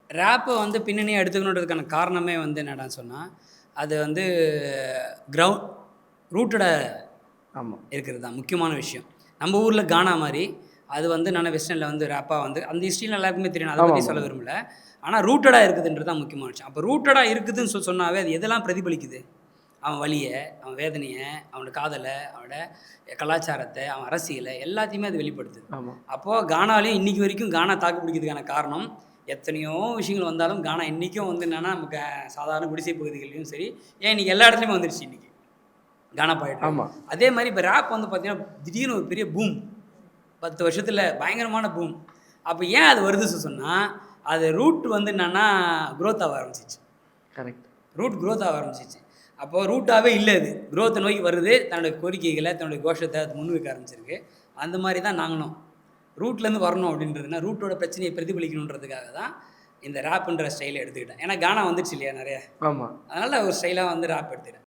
ரேப்பை வந்து பின்னணியாக எடுத்துக்கணுன்றதுக்கான காரணமே வந்து என்னடான்னு சொன்னால், அது வந்து கிரவுண்ட் ரூட்டடாக ஆமாம். இருக்கிறது தான் முக்கியமான விஷயம். நம்ம ஊரில் கானா மாதிரி அது வந்து நான் வெஸ்டர்னில் வந்து ரேப்பாக வந்து அந்த ஹிஸ்ட்ரியில் எல்லாருக்குமே தெரியும். அதை பற்றி சொல்ல ஆமாம். விரும்பல. ஆனால் ரூட்டடாக இருக்குதுன்றது தான் முக்கியமான விஷயம். அப்போ ரூட்டடாக இருக்குதுன்னு சொன்னாவே அது எதெல்லாம் பிரதிபலிக்குது? அவன் வலிய, அவன் வேதனைய, அவனோட காதல, அவனோட கலாச்சாரத்த, அவன் அரசியல எல்லாத்தையுமே அது வெளிப்படுத்துது. ஆமாம். அப்போது கானாலையும் இன்னைக்கு வரைக்கும் கானா தாக்கு பிடிக்கிறதுக்கான காரணம், எத்தனையோ விஷயங்கள் வந்தாலும் கானா இன்னைக்கும் வந்து என்னன்னா, நமக்கு சாதாரண குடிசை பகுதிகள்லயும் சரி, ஏன் இன்னைக்கு எல்லா இடத்துலயுமே வந்துருச்சு இன்னைக்கு. கானா போய்ட்டு. ஆமா. அதே மாரி இப்ப ராப் வந்து பார்த்தீங்கன்னா, திடீர்னு ஒரு பெரிய பூம். 10 வருஷத்துல பயங்கரமான பூம். அப்ப ஏன் அது வருது சொன்னா, அது ரூட் வந்து என்னன்னா, குரோத் ஆக ஆரம்பிச்சுச்சு. கரெக்ட். ரூட் குரோத் ஆக ஆரம்பிச்சிச்சு. அப்போ ரூட்டாவே இல்ல அது. குரோத்த நோக்கி வருது. தன்னுடைய கோரிக்கைகள, தன்னுடைய கோஷத்த அது முன்வைக்க ஆரம்பிச்சிருக்கு. அந்த மாரி தான் நாங்களும். ரூட்லேருந்து வரணும் அப்படின்றதுனா, ரூட்டோட பிரச்சனையை பிரதிபலிக்கணுன்றதுக்காக தான் இந்த ராப்ன்ற ஸ்டைல எடுத்துக்கிட்டேன். ஏன்னா கானா வந்துருச்சு இல்லையா நெறைய. ஆமா. அதனால ஒரு ஸ்டைலா வந்து ராப் எடுத்துக்கிட்டேன்.